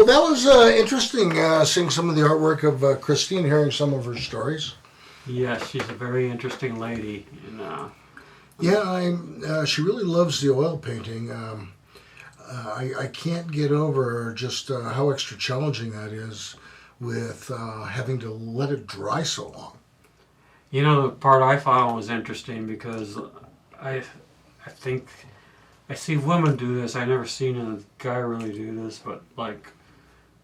Well, that was interesting, seeing some of the artwork of Kristy and hearing some of her stories. Yes, she's a very interesting lady. And, she really loves the oil painting. I can't get over just how extra challenging that is with having to let it dry so long. the part I found was interesting because I think I see women do this. I never seen a guy really do this, but like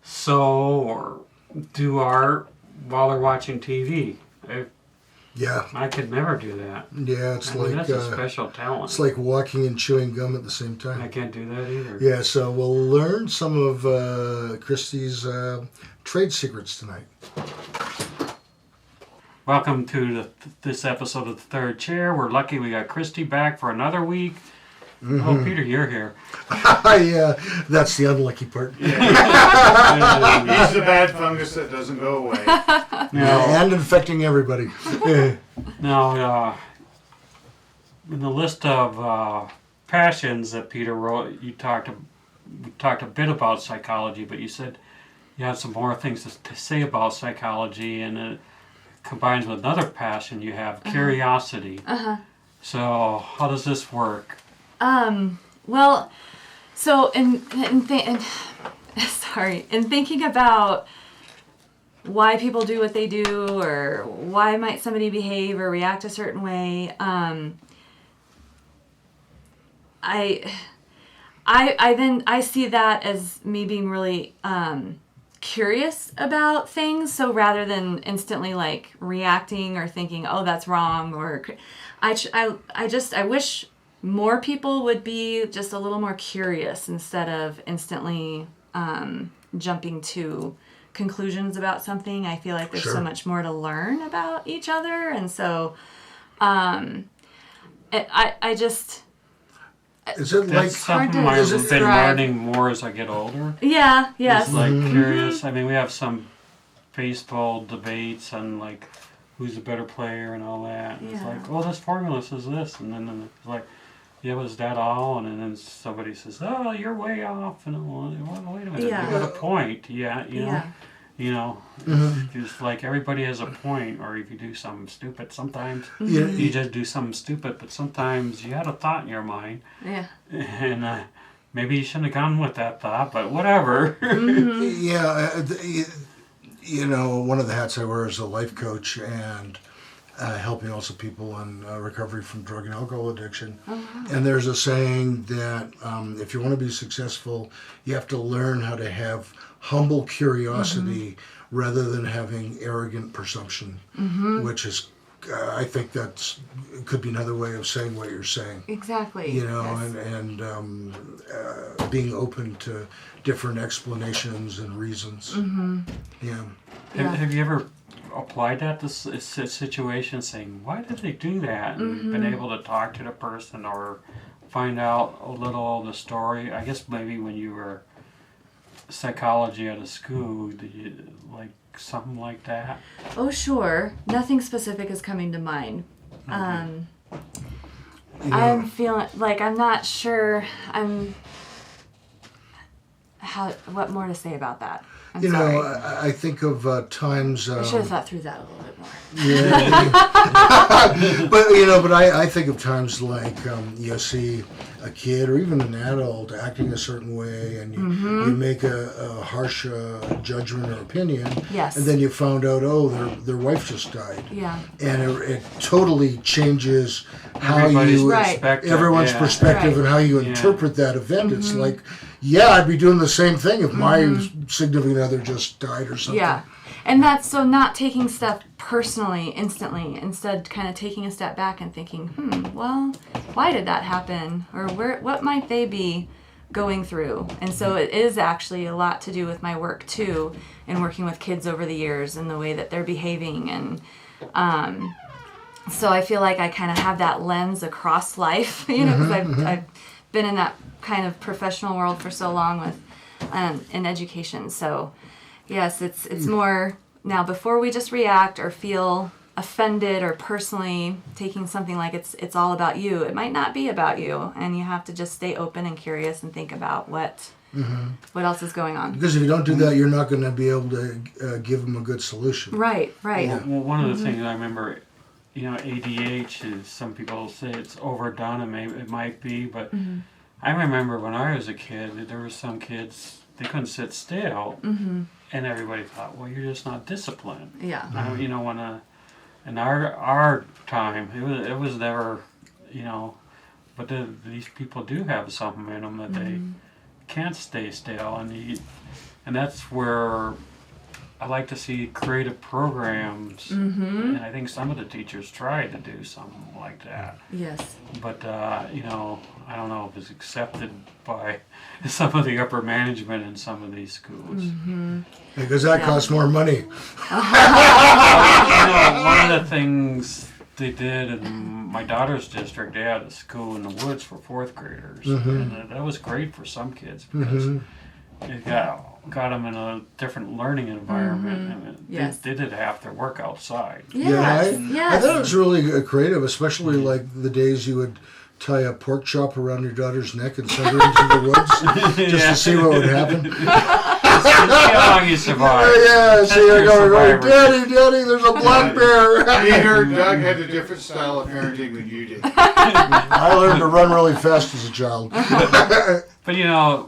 sew or do art while they're watching TV. I could never do that. Yeah, that's a special talent. It's like walking and chewing gum at the same time. I can't do that either. Yeah, so we'll learn some of Kristy's trade secrets tonight. Welcome to this episode of The Third Chair. We're lucky we got Kristy back for another week. Mm-hmm. Oh, Peter, you're here. Yeah, that's the unlucky part. He's the bad fungus that doesn't go away. And infecting everybody. Now, in the list of passions that Peter wrote, we talked a bit about psychology, but you said you had some more things to say about psychology, and it combines with another passion you have, curiosity. So how does this work? Well, so in thinking about why people do what they do, or why might somebody behave or react a certain way, I see that as me being really curious about things. So rather than instantly like reacting or thinking, oh, that's wrong, or I wish more people would be just a little more curious instead of instantly jumping to conclusions about something. I feel like there's so much more to learn about each other, and so I just. Is it like something I've been learning more as I get older? Yeah, yes. It's like curious. I mean, we have some baseball debates on like who's a better player and all that. And it's like, oh, this formula says this, and then it's like, yeah, was that all? And then somebody says, oh, you're way off. And I'm like, well, wait a minute, you got a point. Yeah, you know, just like everybody has a point, or if you do something stupid, sometimes you just do something stupid, but sometimes you had a thought in your mind. Yeah. And maybe you shouldn't have gone with that thought, but whatever. Yeah, one of the hats I wear is a life coach, and helping also people in recovery from drug and alcohol addiction. Oh, wow. And there's a saying that if you want to be successful, you have to learn how to have humble curiosity rather than having arrogant presumption, which is, I think could be another way of saying what you're saying. Exactly. And being open to different explanations and reasons. Yeah. Have you ever applied that to a situation, saying, why did they do that? And been able to talk to the person or find out a little of the story? I guess maybe when you were psychology at a school, did you like something like that? Oh, sure. Nothing specific is coming to mind. Okay. I'm feeling like I'm not sure what more to say about that. I'm sorry. I think of times. I should have thought through that a little bit more. Yeah, but I think of times like you see a kid or even an adult acting a certain way, and you make a harsh judgment or opinion. Yes. And then you found out, their wife just died. Yeah. And it totally changes how everyone's perspective and how you interpret that event. It's like, I'd be doing the same thing if my significant other just died or something. Yeah. And that's so not taking stuff personally, instantly, instead kind of taking a step back and thinking, well, why did that happen? Or what might they be going through? And so it is actually a lot to do with my work too, and working with kids over the years and the way that they're behaving. And so I feel like I kind of have that lens across life, because I've been in that kind of professional world for so long with in education. So yes, it's more now, before we just react or feel offended or personally taking something like it's all about you. It might not be about you, and you have to just stay open and curious and think about what else is going on. Because if you don't do that, you're not going to be able to give them a good solution. Right. Well, one of the things I remember, ADH is, some people say it's overdone, and maybe it might be, but I remember when I was a kid, there were some kids, they couldn't sit still, and everybody thought, well, you're just not disciplined. Yeah. In our time, it was never, but these people do have something in them that they can't stay still, and that's where I like to see creative programs, and I think some of the teachers tried to do something like that. Yes. But I don't know if it's accepted by some of the upper management in some of these schools. Because that costs more money. One of the things they did in my daughter's district, they had a school in the woods for fourth graders, and that was great for some kids because it got them in a different learning environment, and they did half their work outside. I thought it was really creative, especially like the days you would tie a pork chop around your daughter's neck and send her into the woods just to see what would happen. See how long you survive. See her going, Daddy, there's a black bear. Peter, Doug had a different style of parenting than you did. I learned to run really fast as a child. But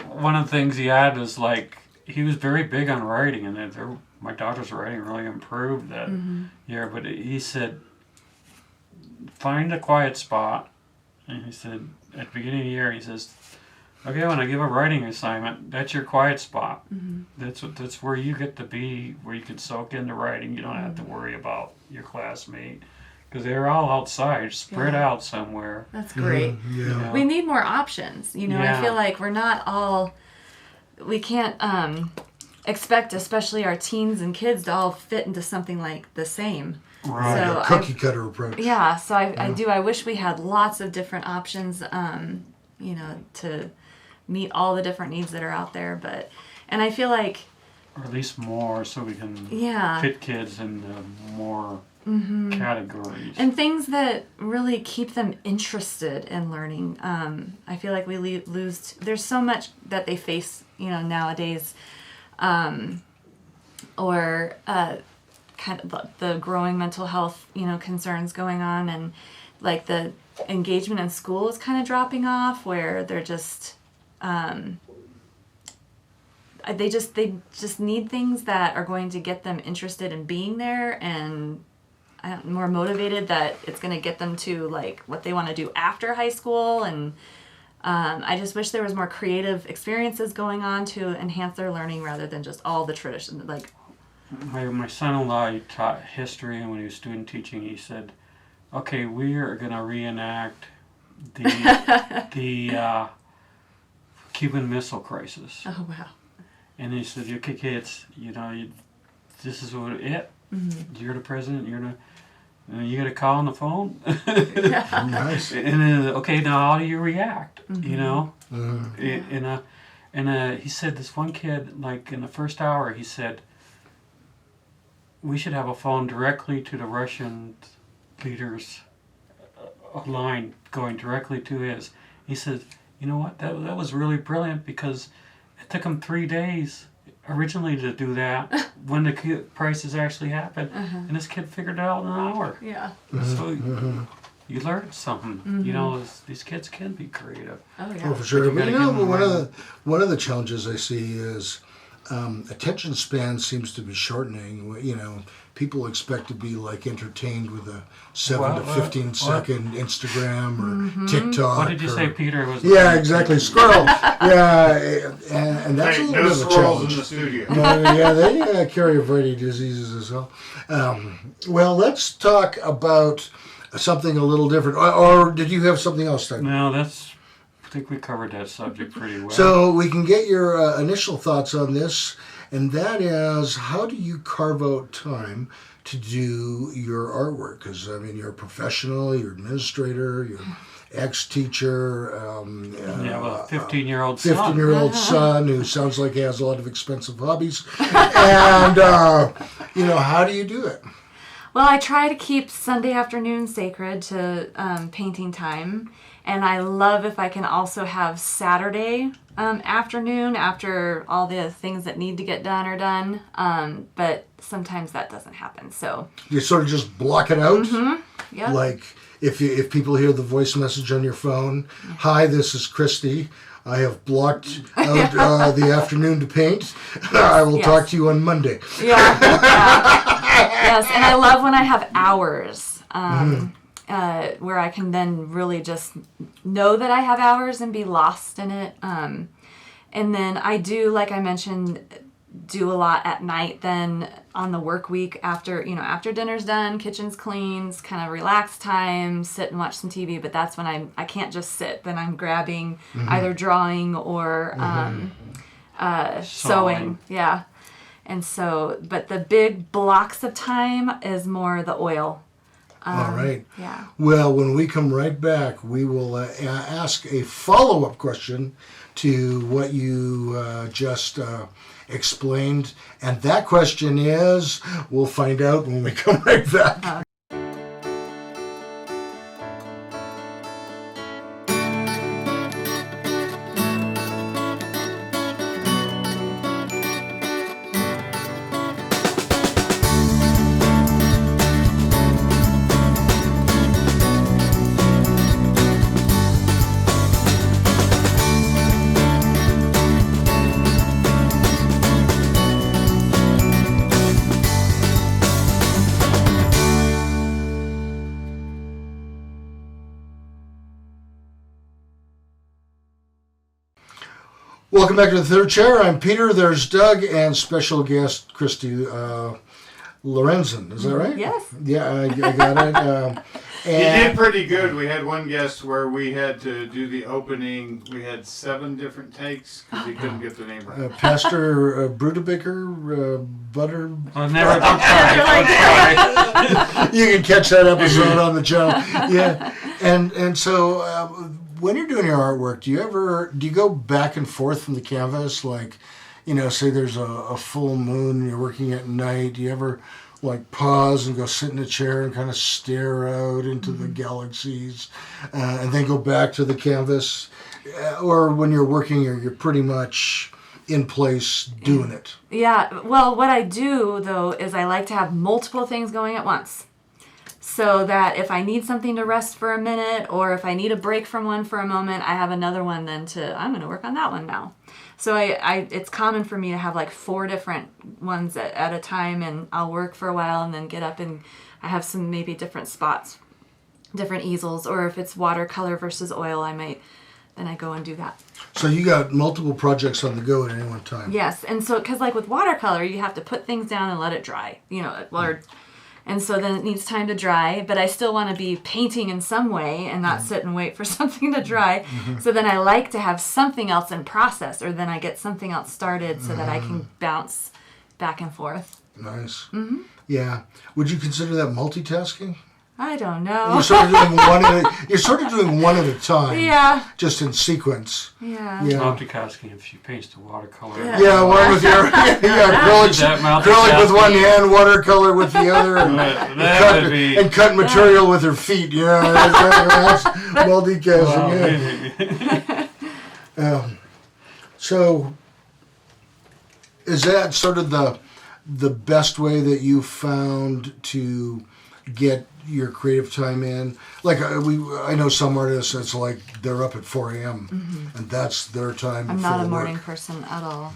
one of the things he had was like, he was very big on writing, and my daughter's writing really improved that year. But he said, find a quiet spot. And he said, at the beginning of the year, he says, okay, when I give a writing assignment, that's your quiet spot. That's where you get to be, where you can soak into writing. You don't have to worry about your classmate, because they're all outside, spread out somewhere. That's great. We need more options. I feel like we're not all, we can't expect, especially our teens and kids, to all fit into something like the same. Right, so a cookie cutter approach. Yeah, so I wish we had lots of different options, to meet all the different needs that are out there. And I feel like, or at least more, so we can fit kids into more categories. And things that really keep them interested in learning. I feel like we lose, there's so much that they face, nowadays, or kind of the growing mental health, concerns going on, and like the engagement in school is kind of dropping off, where they're just they just need things that are going to get them interested in being there, and more motivated, that it's going to get them to like what they want to do after high school. And I just wish there was more creative experiences going on to enhance their learning, rather than just all the tradition. Like my son-in-law, he taught history, and when he was student teaching, he said, okay, we are going to reenact the Cuban Missile Crisis. Oh, wow. And he said, okay, kids, this is what you're the president, you get a call on the phone. Nice. And then, okay, now how do you react? He said, this one kid, like in the first hour, he said, we should have a phone directly to the Russian leader's line, going directly to his. He said, you know what, that was really brilliant, because it took him 3 days originally to do that when the crisis actually happened. And this kid figured it out in an hour. Yeah. So you learned something. These kids can be creative. Oh, yeah. Oh, for sure. But one of the challenges I see is attention span seems to be shortening. People expect to be like entertained with a 7 to 15 second Instagram or TikTok. What did you say, Peter? Yeah, exactly. Squirrel. And that's a little bit of a challenge. In the studio. They carry a variety of diseases as well. Well, let's talk about something a little different. Or did you have something else, Doug? No, I think we covered that subject pretty well. So we can get your initial thoughts on this, and that is, how do you carve out time to do your artwork? Because, you're a professional, you're an administrator, you're ex-teacher. You have a 15-year-old son. 15-year-old son who sounds like he has a lot of expensive hobbies. And, how do you do it? Well, I try to keep Sunday afternoon sacred to painting time. And I love if I can also have Saturday afternoon after all the things that need to get done are done. But sometimes that doesn't happen. So You sort of just block it out. Yep. Like if people hear the voice message on your phone, "Hi, this is Kristy. I have blocked out the afternoon to paint. I will talk to you on Monday." Yeah. Yes, and I love when I have hours where I can then really just know that I have hours and be lost in it. And then I do, like I mentioned, do a lot at night then on the work week after dinner's done, kitchen's cleaned, kind of relax time, sit and watch some TV. But that's when I can't just sit. Then I'm grabbing either drawing or sewing. Yeah. And so, but the big blocks of time is more the oil. All right. Yeah. Well, when we come right back, we will ask a follow-up question to what you just explained. And that question is, we'll find out when we come right back. Welcome back to the third chair. I'm Peter. There's Doug and special guest Kristy Lorenzen. Is that right? Yes. Yeah, I got it. You did pretty good. We had one guest where we had to do the opening. We had 7 different takes because he couldn't get the name right. Pastor Brudebaker, Butter. I'm sorry. You can catch that episode on the channel. Yeah, and so when you're doing your artwork, do you go back and forth from the canvas? Like, say there's a full moon and you're working at night. Do you ever like pause and go sit in a chair and kind of stare out into the galaxies, and then go back to the canvas? Or when you're working, you're pretty much in place doing it? Yeah. Well, what I do though is I like to have multiple things going at once. So that if I need something to rest for a minute, or if I need a break from one for a moment, I have another one then I'm going to work on that one now. So it's common for me to have like 4 different ones at a time, and I'll work for a while and then get up and I have some maybe different spots, different easels, or if it's watercolor versus oil, I go and do that. So you got multiple projects on the go at any one time? Yes, and so, because like with watercolor, you have to put things down and let it dry, and so then it needs time to dry, but I still want to be painting in some way and not sit and wait for something to dry. So then I like to have something else in process, or then I get something else started so that I can bounce back and forth. Nice. Yeah. Would you consider that multitasking? I don't know. You're sort of doing one at a time. Yeah. Just in sequence. Yeah. Multicasking if she paints the watercolor. Yeah, one with your acrylic with one hand, watercolor with the other, and cut material with her feet. Yeah, that's multicasting. Yeah. So, is that sort of the best way that you found to get your creative time in? Like I know some artists, it's like they're up at 4 a.m. and that's their time. I'm not a morning person at all.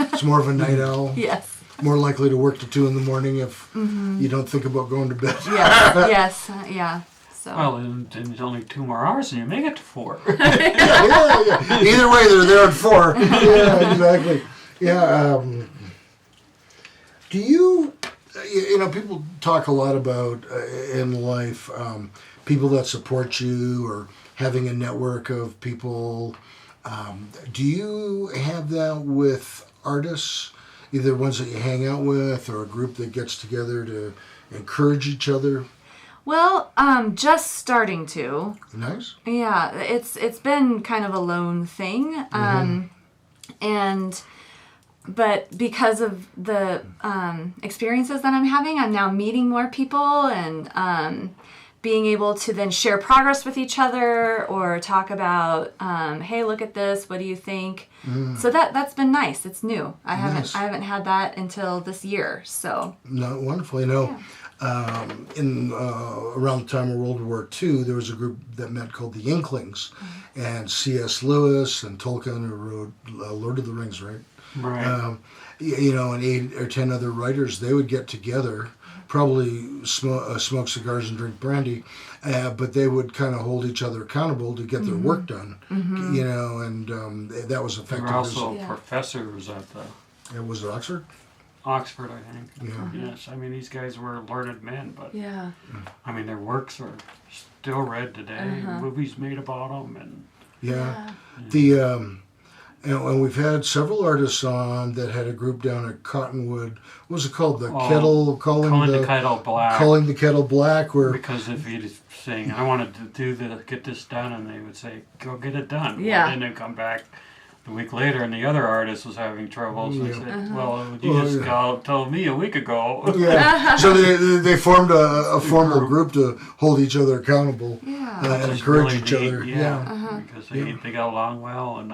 It's more of a night owl. Yes. More likely to work to 2 in the morning if you don't think about going to bed. Yes. Yeah. So. Well, then it's only 2 more hours and you make it to 4. yeah. Either way, they're there at 4. Yeah, exactly. Yeah. Do you? People talk a lot about in life people that support you or having a network of people. Do you have that with artists, either ones that you hang out with or a group that gets together to encourage each other? Well, just starting to. Nice. Yeah, it's been kind of a lone thing, and but because of the experiences that I'm having, I'm now meeting more people and being able to then share progress with each other or talk about, hey, look at this. What do you think? So that's been nice. It's new. I haven't had that until this year. So No, wonderful. In around the time of World War II, there was a group that met called the Inklings, and C.S. Lewis and Tolkien, who wrote Lord of the Rings, right? Right. And 8 or 10 other writers. They would get together, probably smoke cigars and drink brandy, but they would kind of hold each other accountable to get their work done. And that was They effective. were also professors at the It was Oxford. Oxford, I think. Yeah. Yes, I mean these guys were learned men, but yeah. I mean their works are still read today. Movies made about them, and Yeah. The and we've had several artists on that had a group down at Cottonwood. What was it called? The Kettle calling the kettle black. Calling the Kettle Black. Where Because if you'd saying I wanted to get this done, and they would say go get it done. Yeah. Well, then they'd come back a week later, and the other artist was having trouble. So I said, "Well, you just told me a week ago." yeah. So they formed a formal group to hold each other accountable and Which is encourage really each neat, other. Because they got along well, and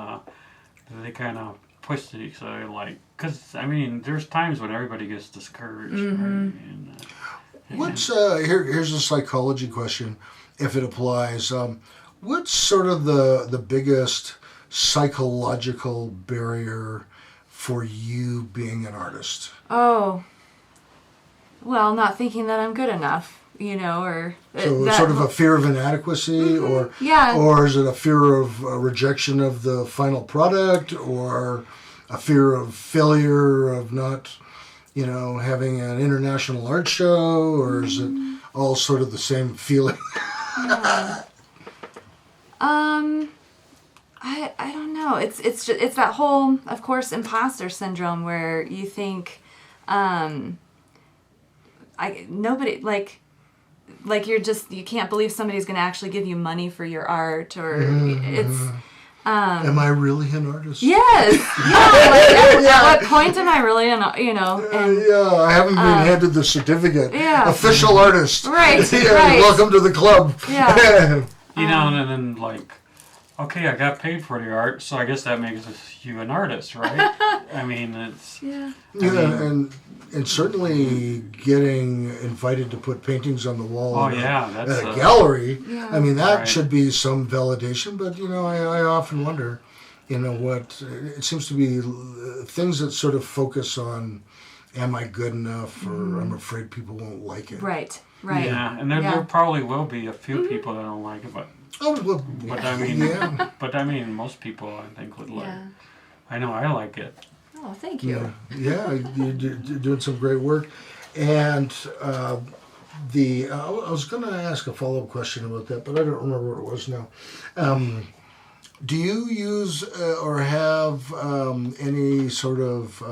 they kind of pushed each other. Because I mean, there's times when everybody gets discouraged, right? And, What's here's a psychology question, if it applies. What's sort of the biggest psychological barrier for you being an artist? Oh, well, not thinking that I'm good enough, or So sort of a fear of inadequacy, or is it a fear of rejection of the final product, or a fear of failure of not, having an international art show, or is it all sort of the same feeling? I don't know. It's that whole, of course, imposter syndrome where you think, nobody you can't believe somebody's going to actually give you money for your art, or it's. Am I really an artist? Yes. Yeah. At what point am I really an? And I haven't been handed the certificate. Yeah. Official artist. Right. Right. Welcome to the club. Yeah. and then okay, I got paid for the art, so I guess that makes you an artist, right? I mean, it's and certainly getting invited to put paintings on the wall that's at a gallery. Yeah. I mean, that should be some validation, but I often wonder, what it seems to be things that sort of focus on, am I good enough, or I'm afraid people won't like it. Right. Yeah, and there probably will be a few people that don't like it, but I mean, most people I think would like. Yeah. I know I like it. Oh, thank you. Yeah, you're doing some great work, and I was going to ask a follow-up question about that, but I don't remember what it was now. Do you use or have any sort of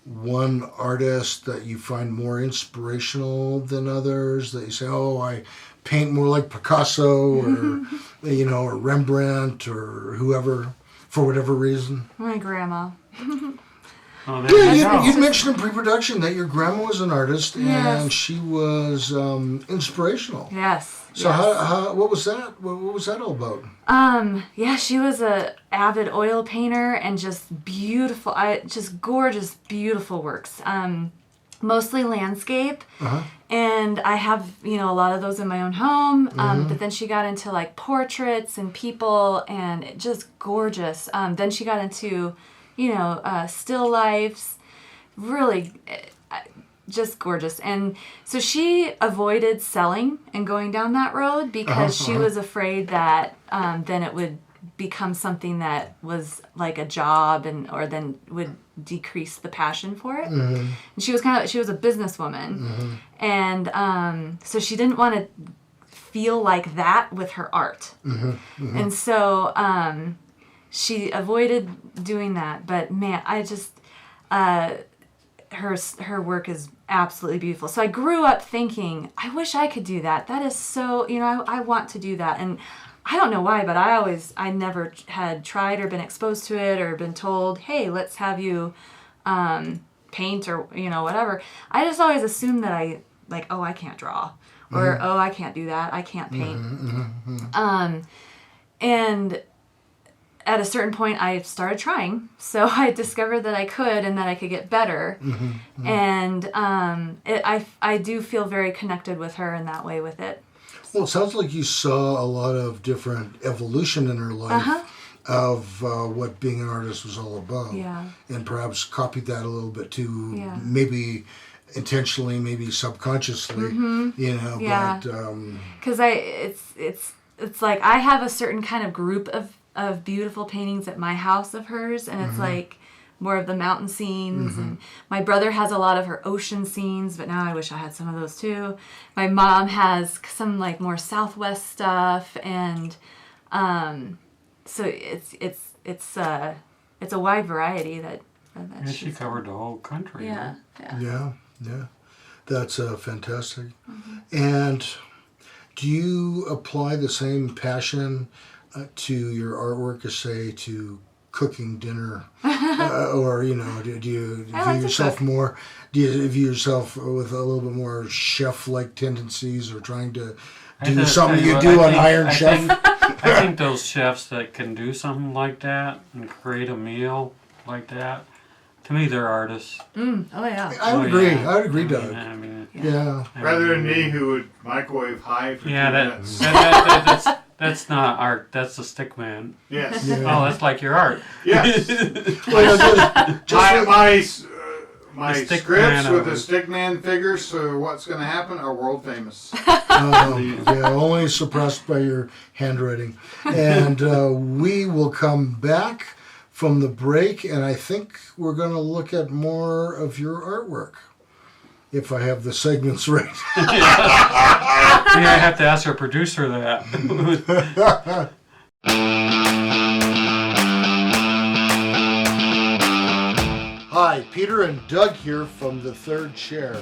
one artist that you find more inspirational than others, that you say, oh, I paint more like Picasso, or or Rembrandt, or whoever, for whatever reason? My grandma. You mentioned in pre-production that your grandma was an artist, Yes. and she was inspirational. Yes. So what was that? What was that all about? She was a avid oil painter, and just beautiful, just gorgeous, beautiful works. Mostly landscape. And I have, a lot of those in my own home. But then she got into portraits and people, and just gorgeous. Then she got into, still lifes, really just gorgeous. And so she avoided selling and going down that road because she was afraid that then it would become something that was like a job, or then would decrease the passion for it. And she was a businesswoman, and so she didn't want to feel like that with her art. And so she avoided doing that. But man, I just her work is absolutely beautiful. So I grew up thinking, I wish I could do that. That is so, I want to do that. And I don't know why, but I never had tried or been exposed to it or been told, hey, let's have you paint or, whatever. I just always assumed that I can't draw or, oh, I can't do that. I can't paint. And at a certain point, I started trying. So I discovered that I could and that I could get better. And I do feel very connected with her in that way with it. Well, it sounds like you saw a lot of different evolution in her life of what being an artist was all about. Yeah. And perhaps copied that a little bit too, Yeah. maybe intentionally, maybe subconsciously, Yeah. but... Because it's like I have a certain kind of group of beautiful paintings at my house of hers, and it's like more of the mountain scenes, and my brother has a lot of her ocean scenes, but now I wish I had some of those too. My mom has some like more Southwest stuff, and so it's a wide variety that And she she's covered the whole country. yeah. Yeah. That's fantastic. And do you apply the same passion to your artwork as, say, to cooking dinner? Or, do you I like view to yourself cook. more, do you view yourself with a little bit more chef-like tendencies or trying to do something you do on Iron Chef? I think those chefs that can do something like that and create a meal like that, to me, they're artists. Oh yeah. I would agree. Yeah. I would agree, Doug. I mean, Yeah. Rather than me, who would microwave high for 2 minutes. that's not art. That's the stick man. Yes. Yeah. Oh, that's like your art. Yes. Well, just My The stick scripts man with of the it. stickman figures for what's going to happen are world famous. only suppressed by your handwriting. And we will come back from the break, and I think we're going to look at more of your artwork, if I have the segments right. Yeah, I have to ask our producer that. Hi, Peter and Doug here from The Third Chair.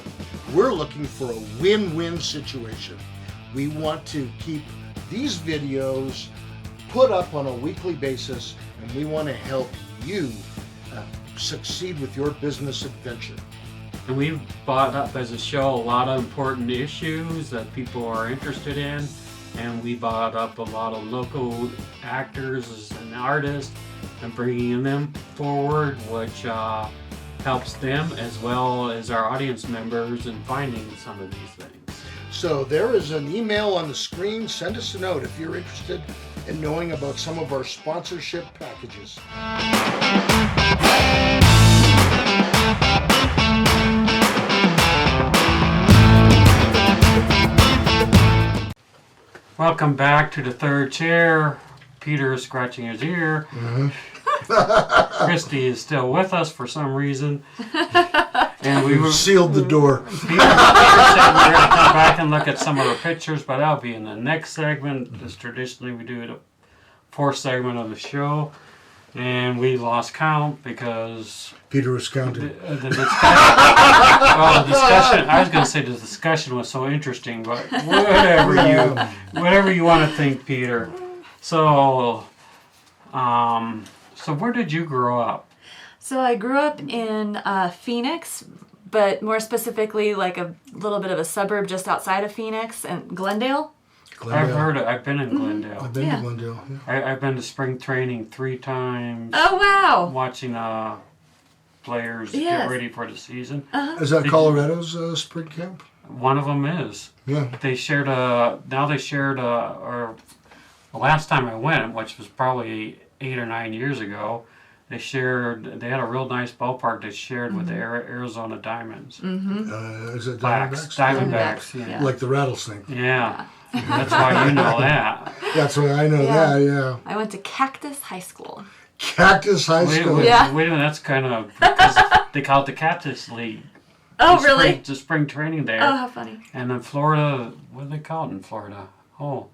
We're looking for a win-win situation. We want to keep these videos put up on a weekly basis, and we want to help you succeed with your business adventure. And we've brought up as a show a lot of important issues that people are interested in, and we brought up a lot of local actors and artists and bringing them forward, which helps them as well as our audience members in finding some of these things. So there is an email on the screen. Send us a note if you're interested in knowing about some of our sponsorship packages. Welcome back to The Third Chair. Peter is scratching his ear. Kristy is still with us for some reason. And we We've sealed the door. Peter said we were going to come back and look at some of the pictures, but that'll be in the next segment. Because traditionally we do the fourth segment of the show. And we lost count because Peter was counting. the discussion, I was going to say the discussion was so interesting, but whatever you want to think, Peter. So where did you grow up? So I grew up in Phoenix, but more specifically like a little bit of a suburb just outside of Phoenix and Glendale. I've been in Glendale. I've been to Glendale. Yeah. I've been to spring training 3 times. Oh wow! Watching players Yes. get ready for the season. Is that Colorado's spring camp? One of them is. Yeah. They shared or the last time I went, which was probably 8 or 9 years ago, they had a real nice ballpark they shared with the Arizona Diamonds. Is it Diamondbacks. Diamondbacks? Yeah. Yeah. Like the rattlesnake. Yeah. That's why you know that. That's why I know Yeah. that, yeah. I went to Cactus High School. Cactus High School. Yeah. Wait a minute, that's kind of because they call it the Cactus League. Oh The really? Spring, the spring training there. Oh how funny! And in Florida, what do they call it in Florida? Oh,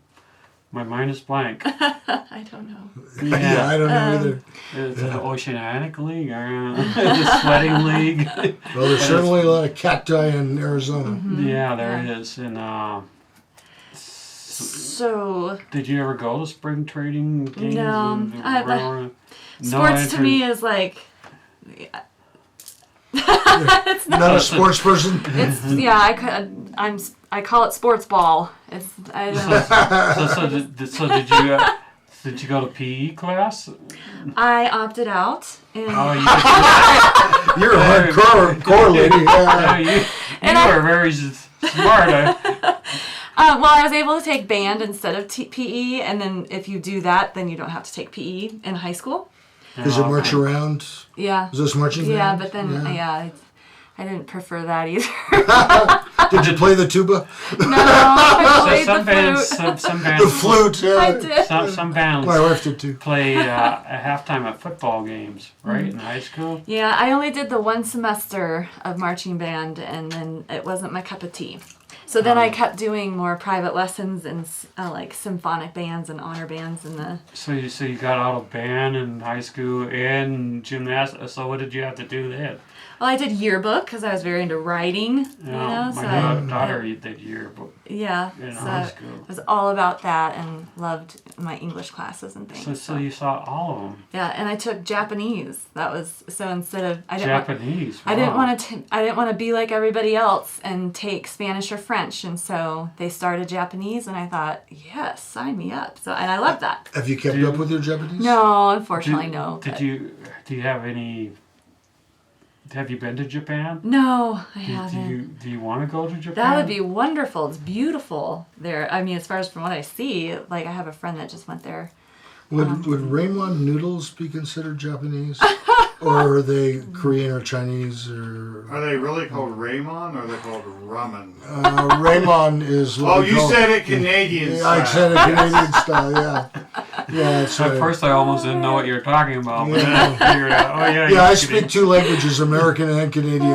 my mind is blank. I don't know. Yeah, I don't know either. It's the Oceanic League, or the Sweating League. Well, there's certainly a lot of cacti in Arizona. Yeah, there Yeah. is. And So Did you ever go to spring training games? No. No sports to me is like, it's Not a sports person. It's I call it sports ball. It's I don't know. So did you go to PE class? I opted out, and Oh, You're a hardcore lady. Yeah. you were very smart. well, I was able to take band instead of PE, and then if you do that, then you don't have to take PE in high school. Is it march around? Yeah. Is this marching Yeah, band? but then I didn't prefer that either. Did you play the tuba? No, I played Some the bands, flute. some bands, The flute. Yeah. I did. some bands My wife did too. play at halftime at football games, right, in high school. Yeah, I only did the one semester of marching band, and then it wasn't my cup of tea. So then I kept doing more private lessons and like symphonic bands and honor bands and the. So you got out of band in high school and gymnastics. So what did you have to do then? Well, I did yearbook because I was very into writing. My So daughter did yearbook yeah, in so high I school. was all about that and loved my English classes and things. So you saw all of them. Yeah, and I took Japanese. That was so instead of I didn't want, Japanese. I didn't wow. want to be like everybody else and take Spanish or French, and so they started Japanese, and I thought, yes, sign me up. So and I loved that. Have you kept up with your Japanese? No, unfortunately, no. Did but- you? Do you have any? Have you been to Japan? No, I Do haven't. you want to go to Japan? That would be wonderful. It's beautiful there. I mean, as far as from what I see, like I have a friend that just went there. Would ramen noodles be considered Japanese? Or are they Korean or Chinese or Are they really called Raymon or are they called ramen? ramen is what Oh, we you call- said it Canadian Yeah, style. I said it Canadian style, yeah. Yeah, that's At right. first, I almost didn't know what you were talking about, but then Yeah. I figured out. Oh yeah. Yeah, I you speak two languages, American and Canadian,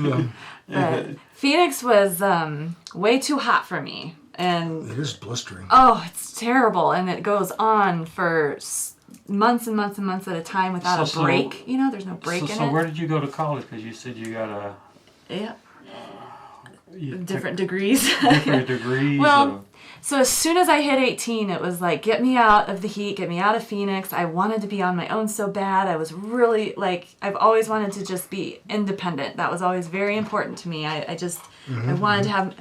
yeah. But Phoenix was way too hot for me, and It is blistering. oh, it's terrible, and it goes on for months and months and months at a time without So- a break. You know, there's no break in So it. where did you go to college? Because you said you got Yeah, you took different degrees. different degrees. Well, so as soon as I hit 18, it was like, get me out of the heat, get me out of Phoenix. I wanted to be on my own so bad. I was really like, I've always wanted to just be independent. That was always very important to me. I I wanted to have,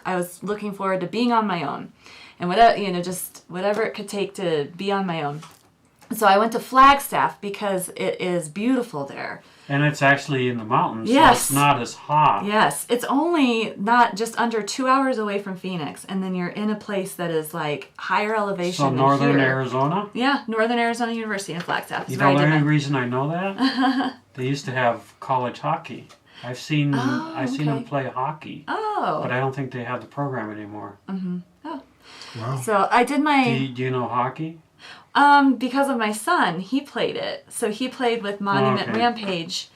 I was looking forward to being on my own and whatever, just whatever it could take to be on my own. So I went to Flagstaff because it is beautiful there. and it's actually in the mountains. Yes. So it's not as hot. Yes, it's only not just under 2 hours away from Phoenix, and then you're in a place that is like higher elevation. So than northern here. Arizona. Yeah, Northern Arizona University in Flagstaff. It's You very know the only different. reason I know that they used to have college hockey. I've seen seen them okay. play hockey, Oh, but I don't think they have the program anymore. Wow. so I did my Do you know hockey? because of my son. He played it, so he played with Monument okay. Rampage,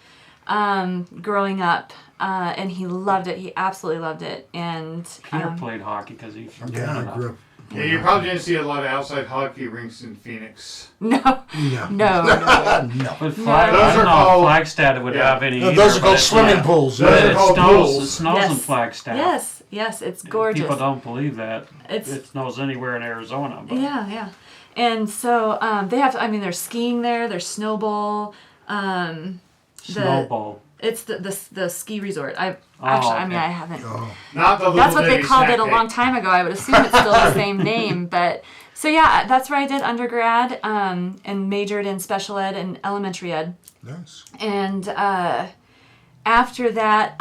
growing up, and he loved it. He absolutely loved it, and Peter played hockey because he's from Yeah, I Canada. grew up. Yeah, you probably didn't see a lot of outside hockey rinks in Phoenix. no, Yeah. no. No. But Flag, Those I don't are know called- if Flagstaff would Yeah. have any. No, either, those are but called it's- swimming yeah. pools. Those Yeah. are called It pools. snows in Yes. Flagstaff. Yes, it's gorgeous. People don't believe that. It's- It snows anywhere in Arizona. But Yeah. And so they have. I mean, there's skiing there. There's snowball. Snowball. It's the ski resort. I Oh, actually, I mean, okay. I haven't. Oh. Not the little That's what they bitty called snack it a cake. long time ago. I would assume it's still the same name, but so yeah, that's where I did undergrad and majored in special ed and elementary ed. Nice. And after that,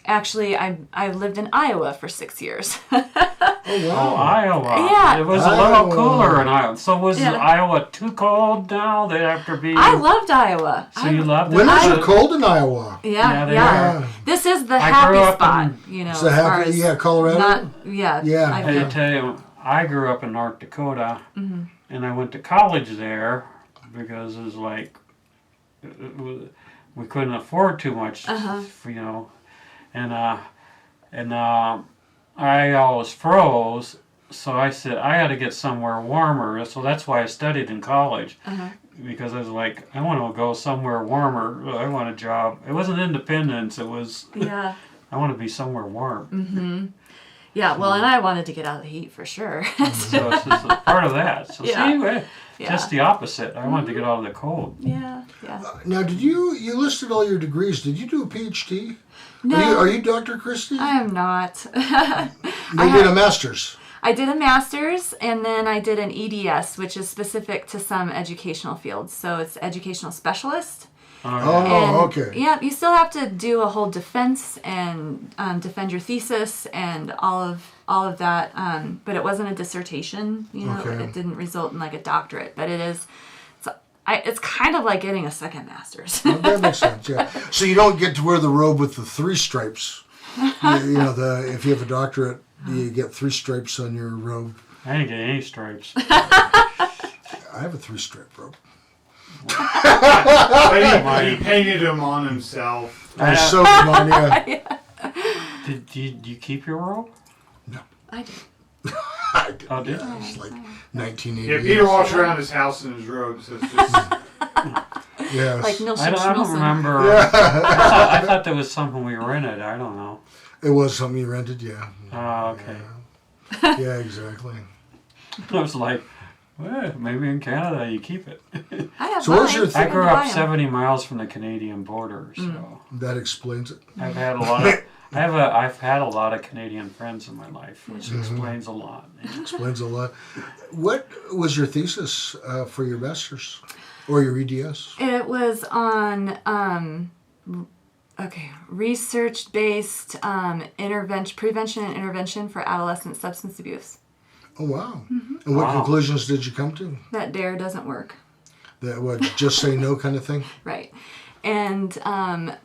actually, I lived in Iowa for 6 years. Oh, Oh, wow. Iowa. Yeah. It was a Iowa. little cooler in Iowa. So was Yeah. Iowa too cold now? They have to be. I loved Iowa. So you loved it? Winters So- are cold in Iowa. Yeah, Yeah, they yeah. are. This is the I happy grew up spot, in- It's a as far happy, as yeah, Colorado. not, yeah. Yeah. I Hey, feel- I tell you, I grew up in North Dakota, Mm-hmm. and I went to college there because it was like we couldn't afford too much, Uh-huh. and I always froze. So I said I had to get somewhere warmer. So that's why I studied in college. Uh-huh. Because I was like, I want to go somewhere warmer. I want a job. It wasn't independence. It was Yeah. I want to be somewhere warm. Yeah, well, and I wanted to get out of the heat for sure. So it's just a part of that. So Yeah. see, Yeah. just the opposite. I wanted to get out of the cold. Yeah. Now, did you listed all your degrees? Did you do a PhD? No, Are you Dr. Kristy? I am not. You did a master's. I did a master's, and then I did an EDS, which is specific to some educational fields. So it's educational specialist. Oh, And, okay. Yeah, you still have to do a whole defense and defend your thesis and all of that. But it wasn't a dissertation. Okay. It didn't result in like a doctorate. But it is. It's kind of like getting a second master's. Well, that makes sense. Yeah. So you don't get to wear the robe with the 3 stripes. If you have a doctorate, you get 3 stripes on your robe. I didn't get any stripes. I have a 3-stripe robe. But he painted them on himself. I sewed them on. Yeah. Did you keep your robe? I did. I did. Oh, did Yeah, you? it's like 1988. Yeah, Peter walks around his house in his robes. So it's just, Yes. Like Nilsson I don't Schmilsson. remember. I thought that was something we rented. I don't know. It was something you rented. Yeah. Oh, okay. Yeah, exactly. I was like, well, maybe in Canada you keep it. I have So what's mine. your I thing? grew had to up buy 'em. 70 miles from the Canadian border, so That explains it. I've had a lot of. I've had a lot of Canadian friends in my life, which explains a lot. Explains a lot. What was your thesis for your master's or your EDS? It was on research-based prevention and intervention for adolescent substance abuse. Oh wow! And what Wow. conclusions did you come to? That DARE doesn't work. That what just say no kind of thing? Right. And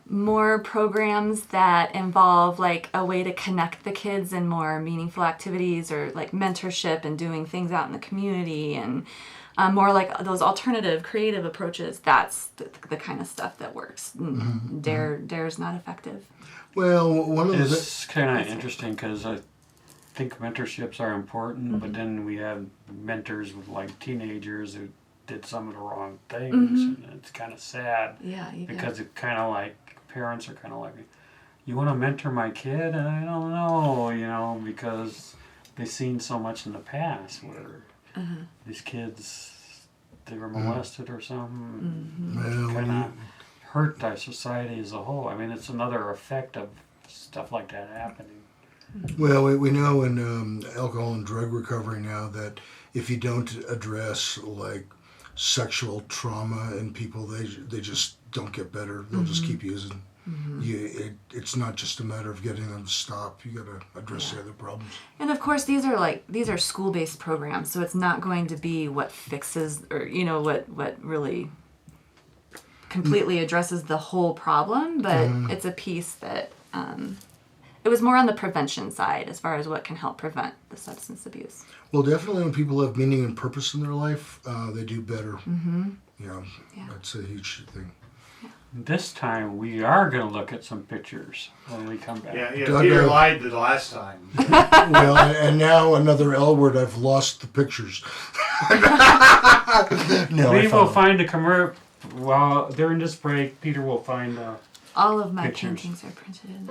more programs that involve like a way to connect the kids in more meaningful activities or like mentorship and doing things out in the community and more like those alternative creative approaches. That's the kind of stuff that works. DARE's not effective. Well, one of the It's kind of interesting because I think mentorships are important, but then we have mentors with like teenagers who did some of the wrong things, and it's kind of sad. Yeah. Because it kind of like parents are kind of like, you want to mentor my kid, and I don't know, because they've seen so much in the past where these kids they were molested or something, well, when kind of hurt our society as a whole. I mean, it's another effect of stuff like that happening. we know in alcohol and drug recovery now that if you don't address like sexual trauma in people, they just don't get better. They'll just keep using. It's not just a matter of getting them to stop. You got to address the other problems. And of course, these are school-based programs, so it's not going to be what fixes or what really completely addresses the whole problem, but it's a piece that it was more on the prevention side as far as what can help prevent the substance abuse. Well, definitely when people have meaning and purpose in their life, they do better. Yeah, that's a huge thing. This time we are going to look at some pictures when we come back. yeah, Doug, Peter lied the last time. Well, and now another L word, I've lost the pictures. No, We I will found them. find a commercial. Well, during this break, Peter will find. All of my Pictures. paintings are printed in.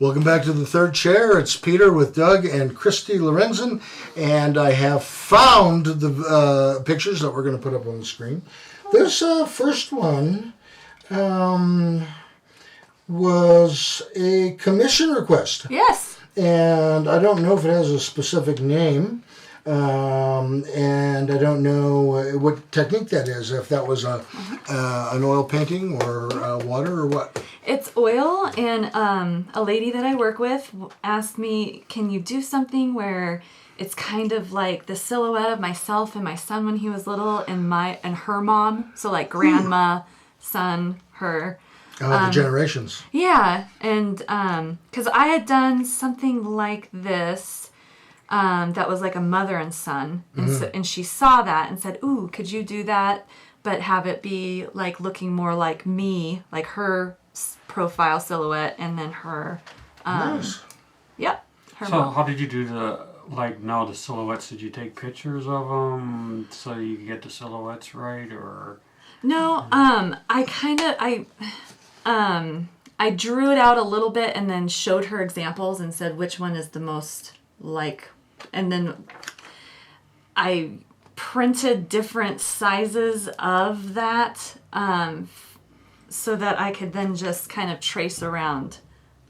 Welcome back to the third chair. It's Peter with Doug and Kristy Lorenzen, and I have found the pictures that we're going to put up on the screen. This first one was a commission request. Yes. And I don't know if it has a specific name, and I don't know what technique that is, if that was an oil painting or water or what. It's oil, and a lady that I work with asked me, can you do something where it's kind of like the silhouette of myself and my son when he was little and her mom, so like grandma, son, her. The generations. Yeah, and because I had done something like this that was like a mother and son, and she saw that and said, "Ooh, could you do that, but have it be like looking more like me, like her profile silhouette, and then her." Nice. Yep. Her So mom. how did you do the silhouettes? Did you take pictures of them so you could get the silhouettes right, or? No, I drew it out a little bit and then showed her examples and said which one is the most like, and then I printed different sizes of that so that I could then just kind of trace around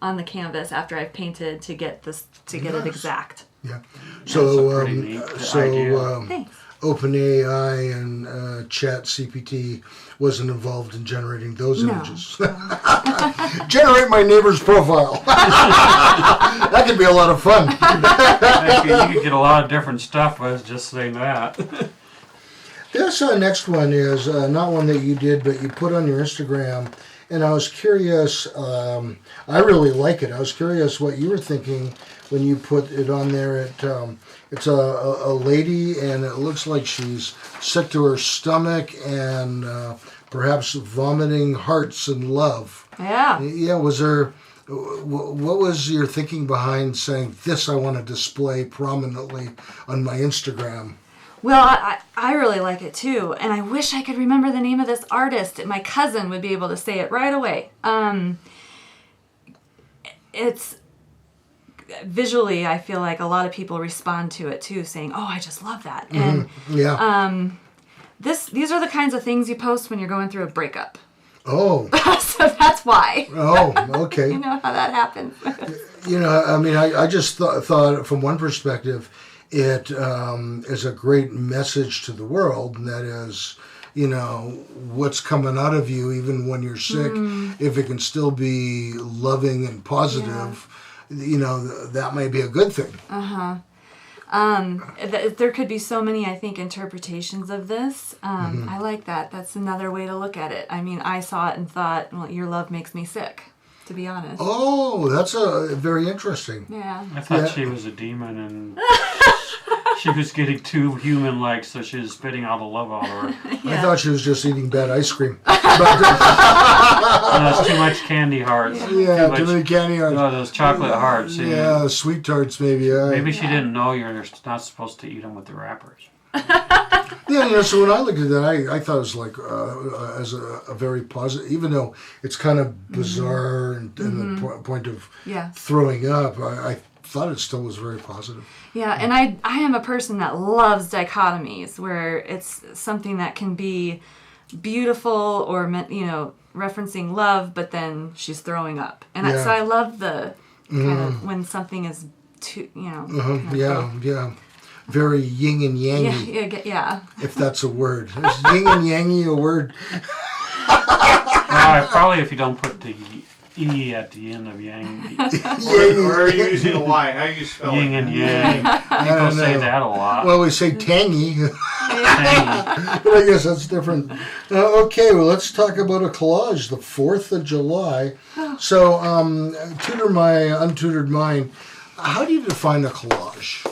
on the canvas after I've painted to get it exact. Yeah. That's So, a pretty neat idea. Thanks. OpenAI and Chat CPT wasn't involved in generating those No. images. Generate my neighbor's profile. That could be a lot of fun. You could get a lot of different stuff by just saying that. This next one is not one that you did, but you put on your Instagram. And I was curious, I really like it. I was curious what you were thinking when you put it on there. It's a lady, and it looks like she's sick to her stomach and perhaps vomiting hearts and love. Yeah. Yeah, what was your thinking behind saying, this I want to display prominently on my Instagram? Well, I really like it too, and I wish I could remember the name of this artist. My cousin would be able to say it right away. It's visually, I feel like a lot of people respond to it too, saying, "Oh, I just love that." And Yeah. these are the kinds of things you post when you're going through a breakup. Oh. So that's why. Oh, okay. You know how that happens. I mean, I just thought from one perspective, it is a great message to the world, and that is, what's coming out of you, even when you're sick, if it can still be loving and positive, that may be a good thing. There could be so many, I think, interpretations of this. I like that. That's another way to look at it. I mean, I saw it and thought, well, your love makes me sick, to be honest. Oh, that's very interesting. Yeah. I thought she was a demon and she was getting too human-like, so she was spitting out the love out of her. I thought she was just eating bad ice cream. There's too much candy hearts. Yeah, too many candy hearts. Oh, those chocolate hearts. Yeah, sweet tarts maybe. Maybe she didn't know you're not supposed to eat them with the wrappers. Yeah, so when I looked at that, I thought it was like as a very positive, even though it's kind of bizarre and the point of throwing up, I thought it still was very positive. Yeah, and I am a person that loves dichotomies, where it's something that can be beautiful or, referencing love, but then she's throwing up. And so I love the kind of when something is too, Yeah. Very yin and yang. Yeah. If that's a word. Is yin and yang a word? Probably if you don't put the E at the end of yang. Or are you using a Y? How do you spell Yin it? and yang. People say that a lot. Well, we say tangy. Tangy. But I guess that's different. Okay, well, let's talk about a collage, the 4th of July. So, tutor my untutored mind, how do you define a collage?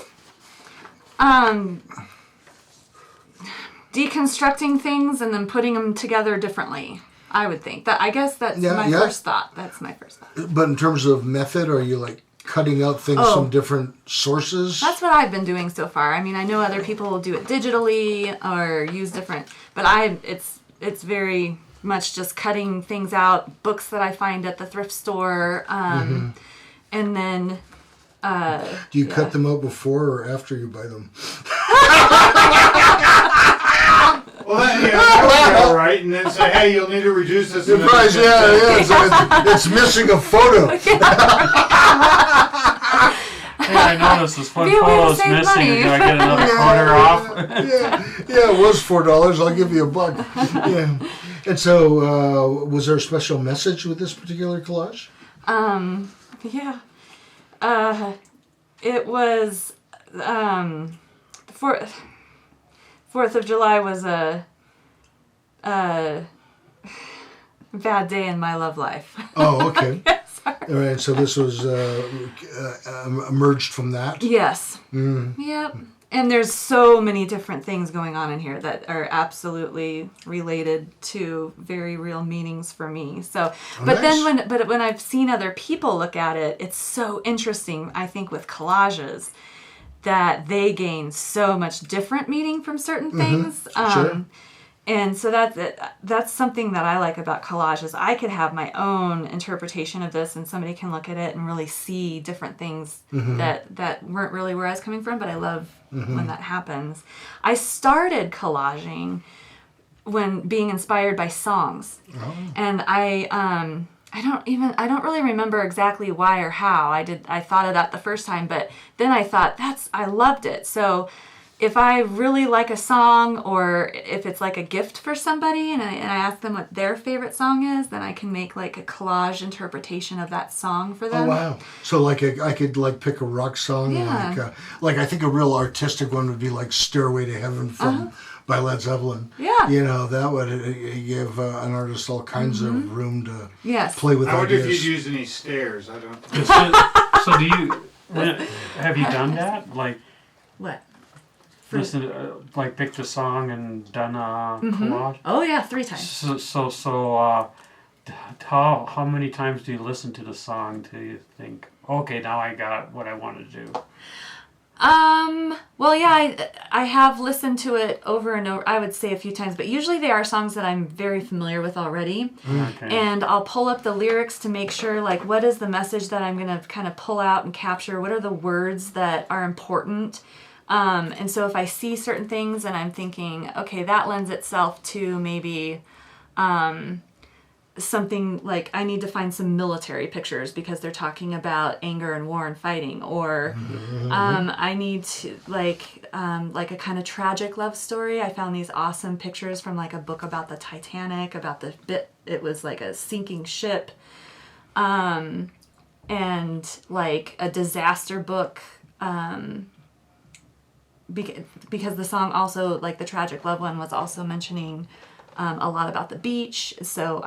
Deconstructing things and then putting them together differently, I would think. I guess that's my first thought. That's my first thought. But in terms of method, are you like cutting out things from different sources? That's what I've been doing so far. I mean, I know other people will do it digitally or use different, but it's very much just cutting things out, books that I find at the thrift store, And then Do you cut them out before or after you buy them? Well, that would be all right, and then say, hey, you'll need to reduce this. The price, it's missing a photo. Hey, I noticed this one Be a way to photo's save missing. money. Do I get another quarter off? Yeah, it was $4. I'll give you $1. Yeah. And so, was there a special message with this particular collage? Yeah. It was, 4th of July was a bad day in my love life. Oh, okay. Sorry. All right, so this was emerged from that? Yes. Yep. And there's so many different things going on in here that are absolutely related to very real meanings for me. So, but nice. then when I've seen other people look at it, it's so interesting, I think, with collages that they gain so much different meaning from certain things. Sure. And so that's something that I like about collages. I could have my own interpretation of this, and somebody can look at it and really see different things that weren't really where I was coming from. But I love when that happens. I started collaging when being inspired by songs, and I don't really remember exactly why or how I thought of that the first time, but then I thought I loved it. So if I really like a song, or if it's like a gift for somebody, and I ask them what their favorite song is, then I can make like a collage interpretation of that song for them. Oh, wow. So I could like pick a rock song, like I think a real artistic one would be like Stairway to Heaven by Led Zeppelin. Yeah. You know, that would give an artist all kinds of room to play with I wonder ideas. if you'd use any stairs. I don't. So do you, have you done that? Like, What? listen, like picked a song and done a collage? Oh yeah, 3 times. So how many times do you listen to the song till you think, okay, now I got what I wanted to do? Well, yeah, I have listened to it over and over, I would say a few times, but usually they are songs that I'm very familiar with already. Okay. And I'll pull up the lyrics to make sure, like, what is the message that I'm going to kind of pull out and capture? What are the words that are important? And so if I see certain things and I'm thinking, okay, that lends itself to maybe something like I need to find some military pictures because they're talking about anger and war and fighting, or I need to like a kind of tragic love story. I found these awesome pictures from like a book about the Titanic, about it was like a sinking ship, and like a disaster book, because the song also, like the tragic love one, was also mentioning a lot about the beach. So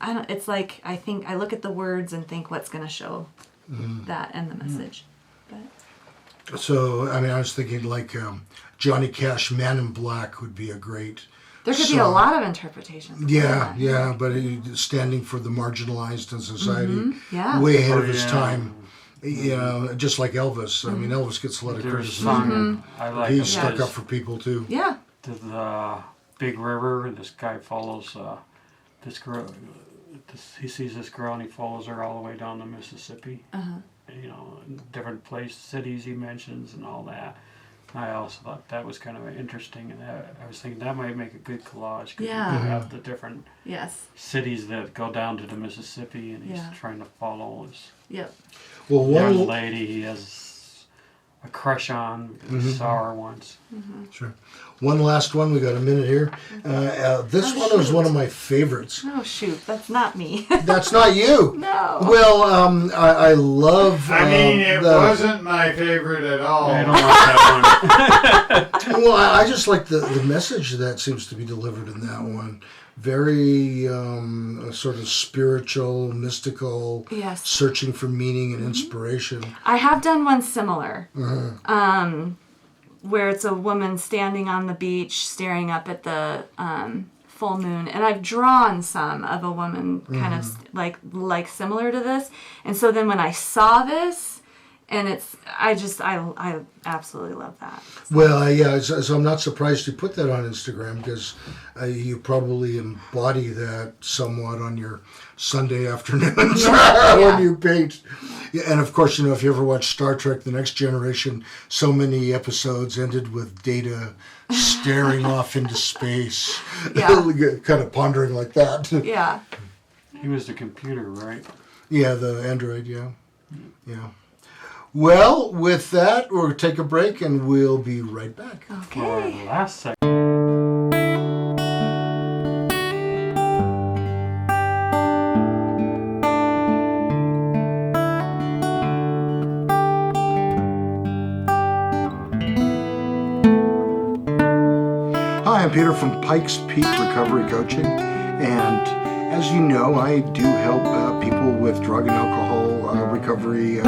it's like I think I look at the words and think what's going to show that and the message. But So, I mean, I was thinking like Johnny Cash, Man in Black would be a great there could be a lot of interpretations. Yeah, but standing for the marginalized in society, Yeah. way ahead of his time. You know, just like Elvis. I mean, Elvis gets a lot of There's a criticism. song I like. He stuck up for people too. Yeah. To the big river. This guy follows this girl. He sees this girl and he follows her all the way down to Mississippi. You know, different cities he mentions and all that. I also thought that was kind of interesting, and I was thinking that might make a good collage because you could have the different cities that go down to the Mississippi, and he's trying to follow his Well, young lady he has a crush on because he saw her once. Sure. One last one. We got a minute here. This one was one of my favorites. Oh shoot, that's not me. That's not you. No. Well, I love. I mean, it wasn't my favorite at all. I don't like that one. Well, I just like the message that seems to be delivered in that one. Very sort of spiritual, mystical, searching for meaning and inspiration. I have done one similar, where it's a woman standing on the beach staring up at the full moon, and I've drawn some of a woman kind of like similar to this. And so then when I saw this, And I absolutely love that. Well, yeah, so I'm not surprised you put that on Instagram because you probably embody that somewhat on your Sunday afternoons when you paint. Yeah, and of course, if you ever watch Star Trek: The Next Generation, so many episodes ended with Data staring off into space, kind of pondering like that. Yeah. He was the computer, right? Yeah, the android, yeah. Well, with that, we'll take a break and we'll be right back. For our Okay. last segment. Hi, I'm Peter from Pikes Peak Recovery Coaching, and as you know, I do help people with drug and alcohol recovery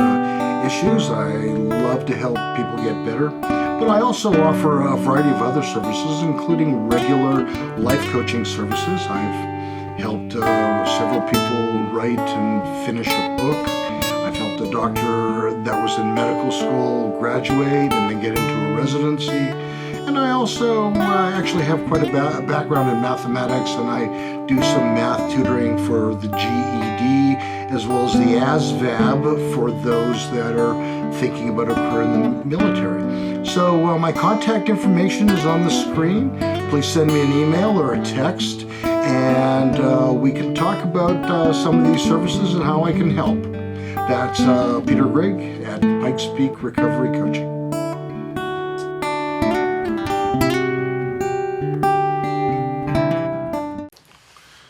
issues. I love to help people get better, but I also offer a variety of other services, including regular life coaching services. I've helped several people write and finish a book. I've helped a doctor that was in medical school graduate and then get into a residency. And I also actually have quite a background in mathematics, and I do some math tutoring for the GED as well as the ASVAB for those that are thinking about a career in the military. So my contact information is on the screen. Please send me an email or a text, and we can talk about some of these services and how I can help. That's Peter Grigg at Pikes Peak Recovery Coaching.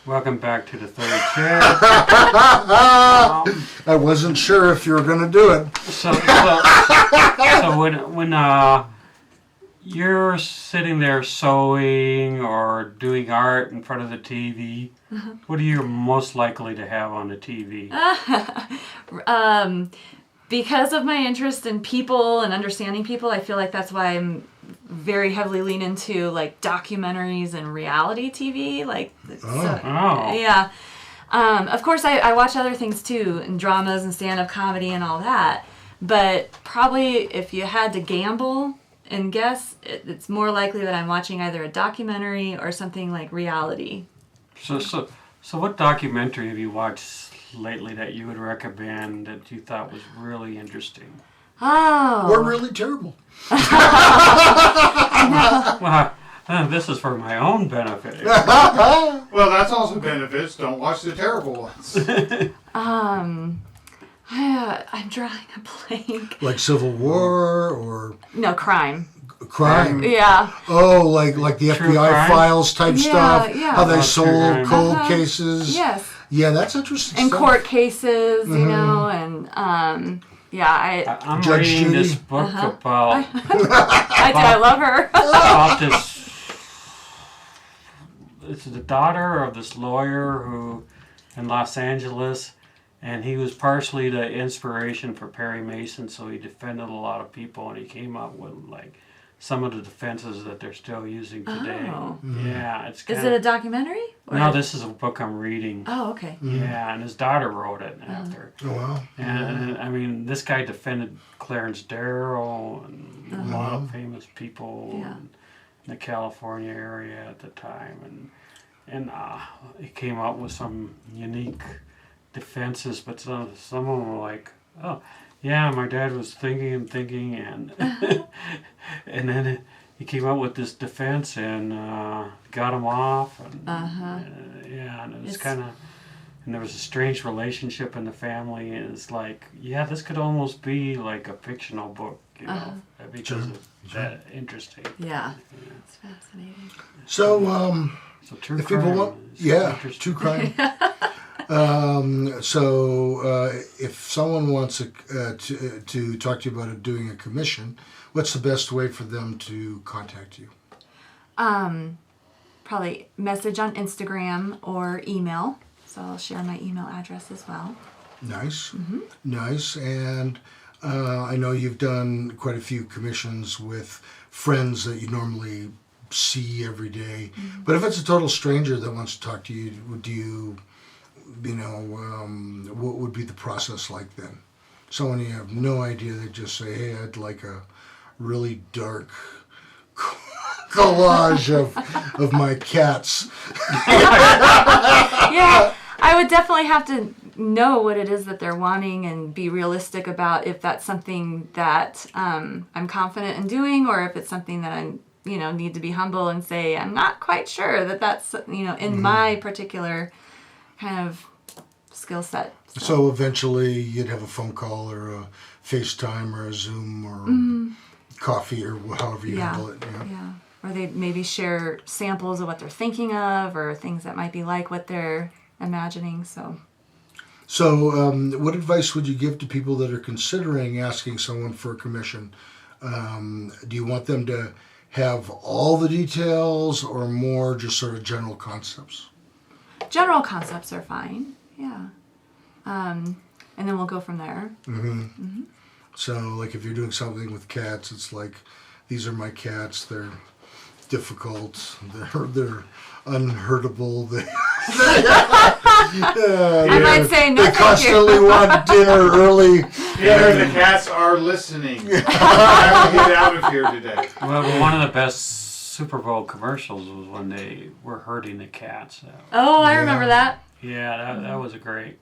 Welcome back to the third chair. I wasn't sure if you were going to do it. So when you're sitting there sewing or doing art in front of the TV, what are you most likely to have on the TV? Because of my interest in people and understanding people, I feel like that's why I'm very heavily lean into like documentaries and reality TV. Yeah. Of course, I watch other things too, and dramas and stand-up comedy and all that. But probably if you had to gamble and guess, it's more likely that I'm watching either a documentary or something like reality. So what documentary have you watched lately that you would recommend that you thought was really interesting? Oh. Or really terrible. Well, this is for my own benefit. Well, that's also benefits. Don't watch the terrible ones. I'm drawing a blank. Like Civil War or No, crime. crime? Yeah. Oh, like the True FBI crime? files type stuff? Yeah. How they Oh, true sold crime. cold cases? Yes. Yeah, that's interesting And stuff. court cases, you know, and I'm Judge reading this Judy. book about I love her. about this. It's the daughter of this lawyer who in Los Angeles, and he was partially the inspiration for Perry Mason, so he defended a lot of people, and he came up with like some of the defenses that they're still using today. Oh. Yeah, it's Is kind it a documentary? Or- no, this is a book I'm reading. Oh, okay. Yeah, and his daughter wrote it after. Oh, wow. And I mean, this guy defended Clarence Darrow and a lot of famous people in the California area at the time, and he came up with some unique defenses. But some of them were like, oh, yeah, my dad was thinking, and and then he came up with this defense and got him off, and and it was kind of. And there was a strange relationship in the family, and it's like, yeah, this could almost be like a fictional book, you know, because of that interesting. Yeah. It's fascinating. So, So true if crime people want, is yeah, interesting. true crime. If someone wants to talk to you about doing a commission, what's the best way for them to contact you? Probably message on Instagram or email. So I'll share my email address as well. Nice, nice. And I know you've done quite a few commissions with friends that you normally see every day. But if it's a total stranger that wants to talk to you, what would be the process like then? someone you have no idea, they just say, hey, I'd like a really dark collage of my cats. Yeah, I would definitely have to know what it is that they're wanting and be realistic about if that's something that I'm confident in doing, or if it's something that I need to be humble and say I'm not quite sure that that's in my particular kind of skill set. So eventually you'd have a phone call or a FaceTime or a Zoom or coffee or however you handle it. Yeah. Or they maybe share samples of what they're thinking of, or things that might be like what they're imagining. So what advice would you give to people that are considering asking someone for a commission? Do you want them to have all the details or more just sort of general concepts? general concepts are fine. Yeah. And then we'll go from there. So, like, if you're doing something with cats, it's like, these are my cats. They're difficult. They're unhurtable. I might say no. They constantly want dinner early. Peter, the cats are listening. I will get out of here today. Well, one of the best Super Bowl commercials was when they were herding the cats. Oh, I remember that. Yeah, that was great.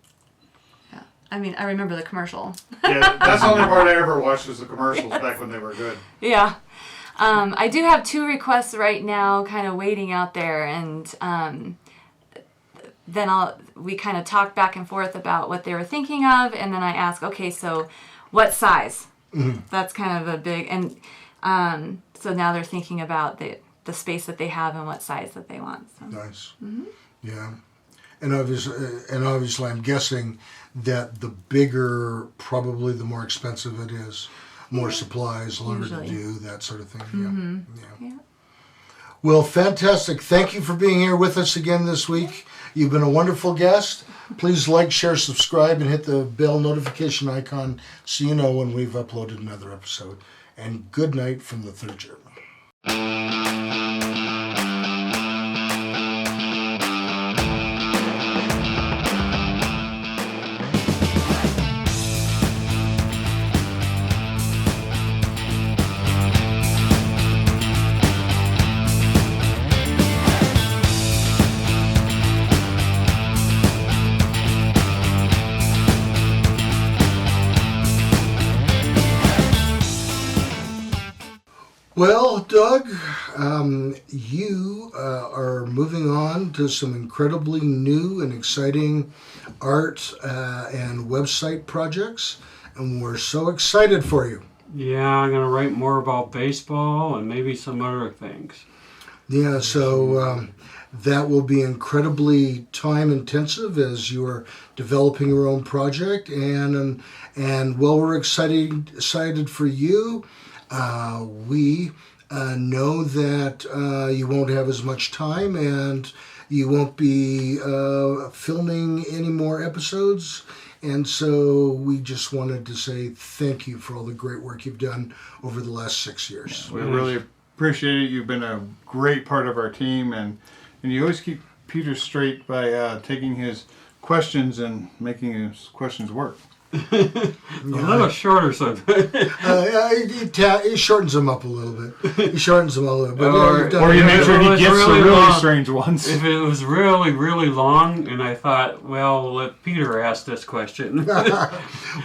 Yeah. I mean, I remember the commercial. Yeah, that's the only part I ever watched was the commercials back when they were good. Yeah. I do have 2 requests right now kind of waiting out there, and then we kind of talk back and forth about what they were thinking of, and then I ask, okay, so what size? That's kind of a big, and so now they're thinking about the space that they have and what size that they want. So. Nice. Yeah. And obviously I'm guessing that the bigger, probably the more expensive it is. More supplies, longer to do, that sort of thing. Yeah. Well, fantastic. Thank you for being here with us again this week. You've been a wonderful guest. Please like, share, subscribe, and hit the bell notification icon so you know when we've uploaded another episode. And good night from the Third German. Well, Doug, you are moving on to some incredibly new and exciting art and website projects, and we're so excited for you. Yeah, I'm going to write more about baseball and maybe some other things. Yeah, so that will be incredibly time intensive as you are developing your own project, and while we're excited for you. We know that you won't have as much time and you won't be filming any more episodes. And so we just wanted to say thank you for all the great work you've done over the last 6 years. We really appreciate it. You've been a great part of our team, and you always keep Peter straight by taking his questions and making his questions work. A little shorter, so. He shortens them up a little bit. He shortens them a little bit. Or you make sure he gets really the really long. strange ones. If it was really, really long, and I thought, well, let Peter ask this question. Well,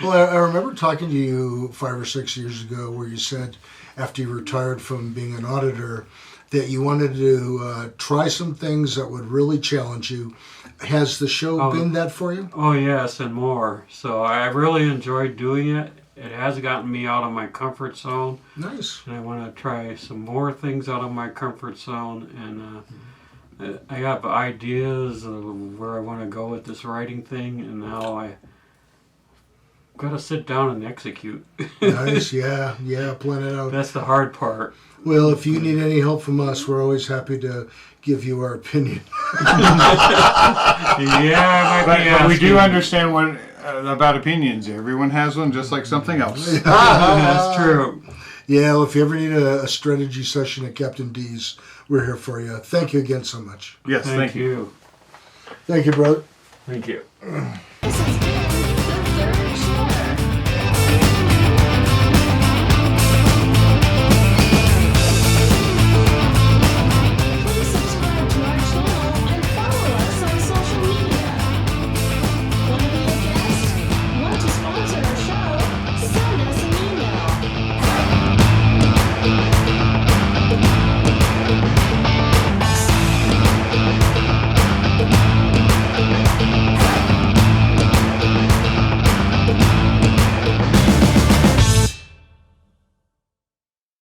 I remember talking to you 5 or 6 years ago where you said after you retired from being an auditor that you wanted to try some things that would really challenge you. Has the show been that for you? Oh, yes, and more. So I really enjoyed doing it. It has gotten me out of my comfort zone. Nice. And I want to try some more things out of my comfort zone. And I have ideas of where I want to go with this writing thing. And now I got to sit down and execute. Nice, yeah, plan it out. That's the hard part. Well, if you need any help from us, we're always happy to give you our opinion. Yeah, But we do understand what about opinions. Everyone has one, just like something else. That's true. Yeah, well, if you ever need a strategy session at Captain D's, we're here for you. Thank you again so much. Yes, Thank you. Thank you, brother. Thank you. This is